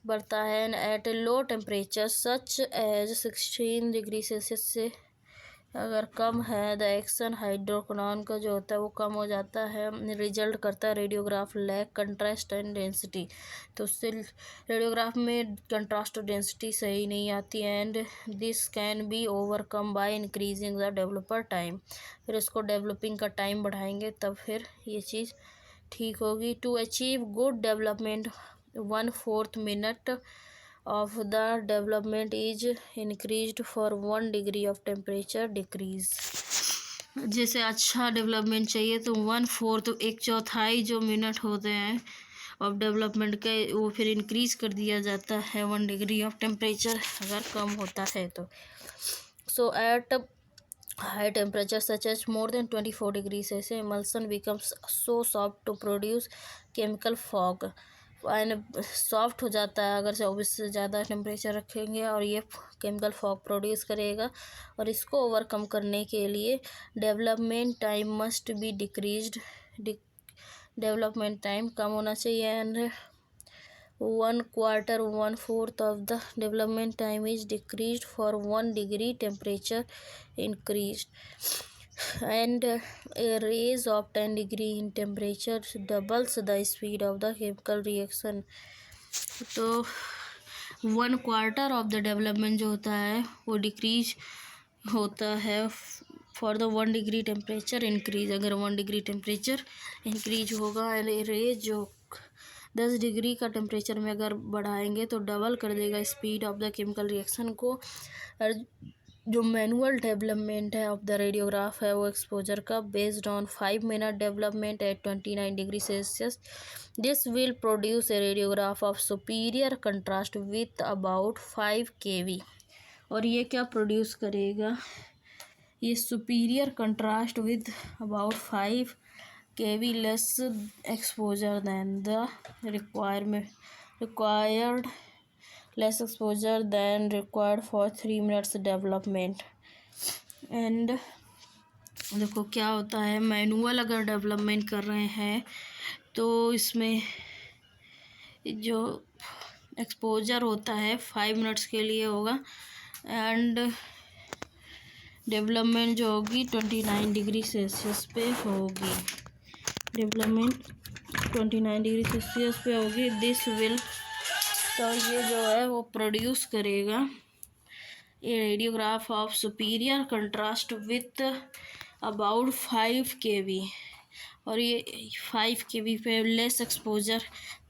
A: पड़ता है। And at low temperature such as 16 degree Celsius से अगर कम है द एक्शन हाइड्रोक्विनोन का जो होता है वो कम हो जाता है। रिजल्ट करता है radiograph lack contrast and density, तो उससे रेडियोग्राफ में कंट्रास्ट और डेंसिटी सही नहीं आती है। And this can be overcome bye increasing the developer time, फिर उसको डेवलपिंग का टाइम बढ़ाएंगे तब फिर ये चीज़ ठीक होगी। To achieve good development 1/4 minute of the development is increased for 1 degree of temperature decrease। जैसे अच्छा डेवलपमेंट चाहिए तो 1/4 तो 1/4 जो मिनट होते हैं ऑफ डेवलपमेंट के वो फिर इंक्रीज कर दिया जाता है 1 डिग्री ऑफ टेम्परेचर अगर कम होता है तो। सो eight high temperature such as more than 24 degrees Celsius emulsion becomes so soft to produce chemical fog, and soft हो जाता है अगर 24 से ज़्यादा टेम्परेचर रखेंगे और ये केमिकल फॉग प्रोड्यूस करेगा। और इसको ओवरकम करने के लिए development time must be decreased, development time कम होना चाहिए। And 1/4 of the development time is decreased for 1 degree temperature increased। and a raise of 10 degree in temperature doubles the speed of the chemical reaction। तो 1/4 ऑफ द डेवलपमेंट जो होता है वो डिक्रीज होता है for the 1 degree temperature increase, अगर 1 डिग्री टेम्परेचर इंक्रीज होगा। रेज जो 10 डिग्री का टेम्परेचर में अगर बढ़ाएंगे तो डबल कर देगा speed of the chemical reaction को। और जो मैनुअल डेवलपमेंट है ऑफ द रेडियोग्राफ है वो एक्सपोजर का based on 5 minute development at 29 degree Celsius. This will produce a radiograph of superior contrast with about 5 kV। और ये क्या प्रोड्यूस करेगा, ये superior contrast with about 5 kV less exposure than the required less exposure than required for 3 minutes development। and देखो क्या होता है, मैनुअल अगर डेवलपमेंट कर रहे हैं तो इसमें जो एक्सपोजर होता है 5 मिनट्स के लिए होगा एंड डेवलपमेंट जो होगी 29 डिग्री सेल्सियस पे होगी। डेवलपमेंट 29 डिग्री सेल्सियस पे होगी। दिस विल, तो ये जो है वो प्रोड्यूस करेगा a radiograph of superior contrast with about 5 kV, और ये 5 kV पे less exposure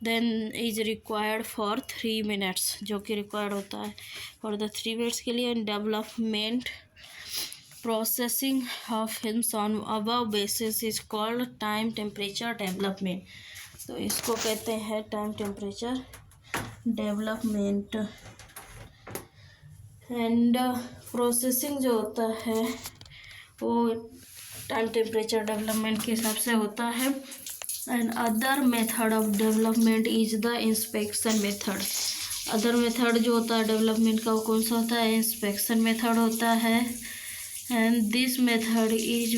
A: than is required for 3 minutes, जो कि रिक्वायर्ड होता है फॉर द 3 मिनट्स के लिए। Development processing of films on above basis is called time temperature development. तो इसको कहते हैं time temperature development. And processing जो होता है वो टाइम टेम्परेचर डेवलपमेंट के हिसाब से होता है। And other method of development is the inspection method. Other method जो होता है डेवलपमेंट का वो कौन सा होता है, इंस्पेक्शन मेथड होता है। And this method is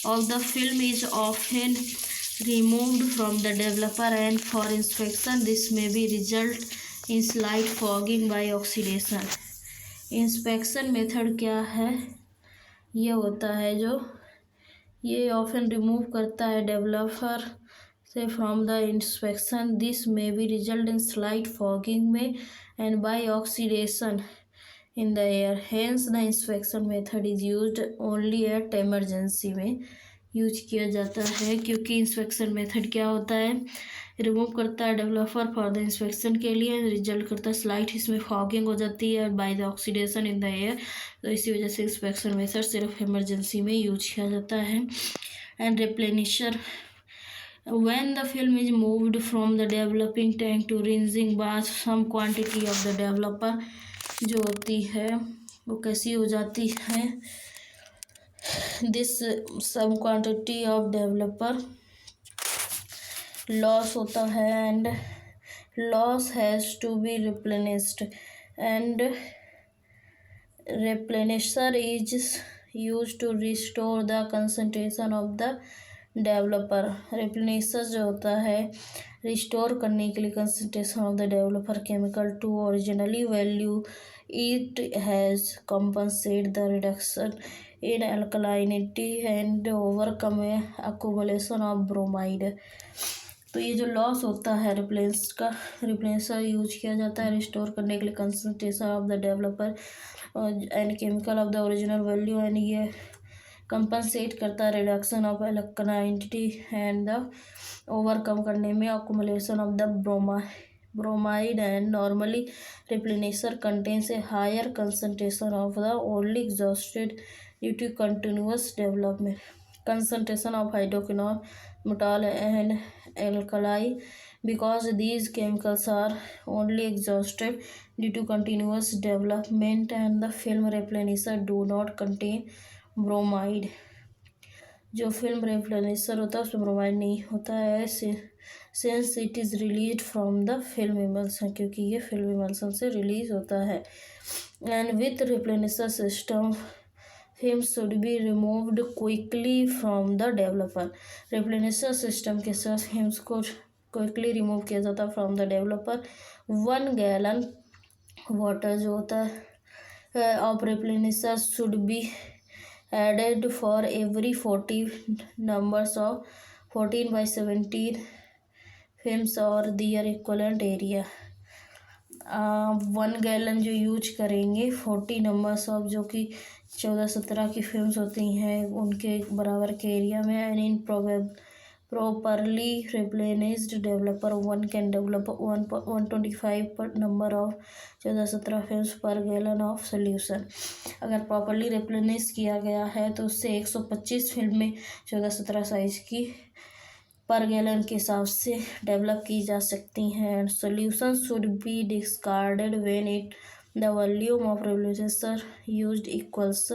A: of the film is often removed from the developer and for inspection this may be result in slight fogging by oxidation। Inspection method क्या है, ये होता है जो ये ऑफन रिमूव करता है डेवलपर से from the inspection, this may be result in slight fogging में and by oxidation in the air, hence the inspection method is used only at emergency में यूज किया जाता है। क्योंकि इंस्पेक्शन मेथड क्या होता है, रिमूव करता है डेवलपर फॉर द इंस्पेक्शन के लिए, रिजल्ट करता है स्लाइट इसमें फॉगिंग हो जाती है by the oxidation in the air, तो इसी वजह से इंस्पेक्शन मेथड सिर्फ इमरजेंसी में यूज किया जाता है। And replenisher when the film is moved from the developing tank to rinsing bath, some quantity of the developer जो होती है वो कैसी हो जाती है, this some quantity of developer loss होता है and loss has to be replenished and replenisher is used to restore the concentration of the developer. Replenisher जो होता है रिस्टोर करने के लिए concentration of the developer chemical to originally value, it has compensate the reduction in alkalinity and overcome accumulation of bromide. तो ये जो लॉस होता है रिप्लेनिशर यूज किया जाता है रिस्टोर करने के लिए concentration of the developer and chemical of the original value, and ये कंपनसेट करता है reduction of alkalinity and the overcome करने में accumulation of the bromide. And normally replenisher contains a higher concentration of the only exhausted due to continuous development concentration of hydroquinone, metol and alkali, because these chemicals are only exhausted due to continuous development and the film replenisher do not contain bromide। जो फिल्म रेप्लेनिशर होता है उसमें ब्रोमाइड नहीं होता है since it is release from the film emulsion, क्योंकि ये फिल्म इमल्सन से रिलीज होता है। And with replenisher system film should be removed quickly from the developer. Replenisher system के साथ फिल्म्स को क्विकली रिमूव किया जाता है from the developer. 1 gallon water जो होता है of replenisher should be added for every 40 numbers of 14/17 films और दियर इक्वलेंट एरिया। 1 गैलन जो यूज करेंगे 40 नंबर्स ऑफ जो कि 14-17 की फिल्म्स होती हैं उनके बराबर के एरिया में। And in properly replenished developer 1 can develop 125 number of 14-17 films पर गैलन ऑफ सोल्यूशन। अगर प्रॉपरली रिप्लेनिश किया गया है तो उससे 125 फिल्में 14-17 साइज की पर गैलन के हिसाब से डेवलप की जा सकती हैं। Solution should be discarded when it the volume of replenisher used equals,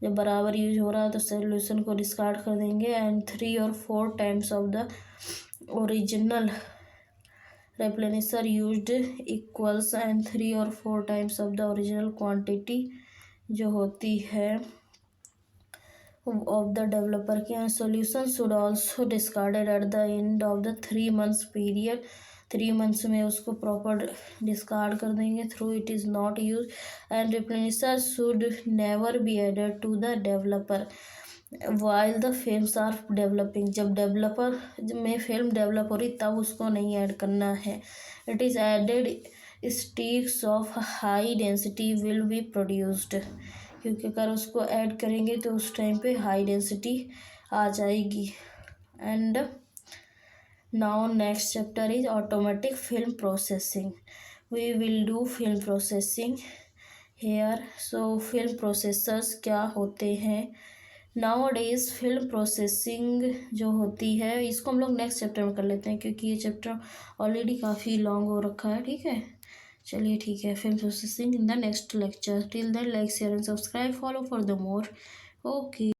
A: जब बराबर यूज हो रहा है तो सोल्यूशन को डिस्कार्ड कर देंगे। And 3 or 4 times of the original replenisher used equals and 3 or 4 times of the original quantity जो होती है ऑफ द डेवलपर के solution should also discarded at the end of the 3 months period. 3 months में उसको प्रॉपर डिस्कार्ड कर देंगे through it is not use. And replenisher should never be added to the developer while the films are developing. जब डेवलपर में फिल्म डेवलप हो रही तब उसको नहीं ऐड करना है। It is added sticks of high density will be produced, क्योंकि अगर उसको ऐड करेंगे तो उस टाइम पे हाई डेंसिटी आ जाएगी। And now next chapter is automatic film processing. We will do film processing here. So film processors क्या होते हैं? नाउ डेज फिल्म प्रोसेसिंग जो होती है इसको हम लोग नेक्स्ट चैप्टर में कर लेते हैं, क्योंकि ये चैप्टर ऑलरेडी काफ़ी लॉन्ग हो रखा है। ठीक है, चलिए ठीक है, film processing in the next lecture. Till then like share and subscribe, follow for the more. Okay.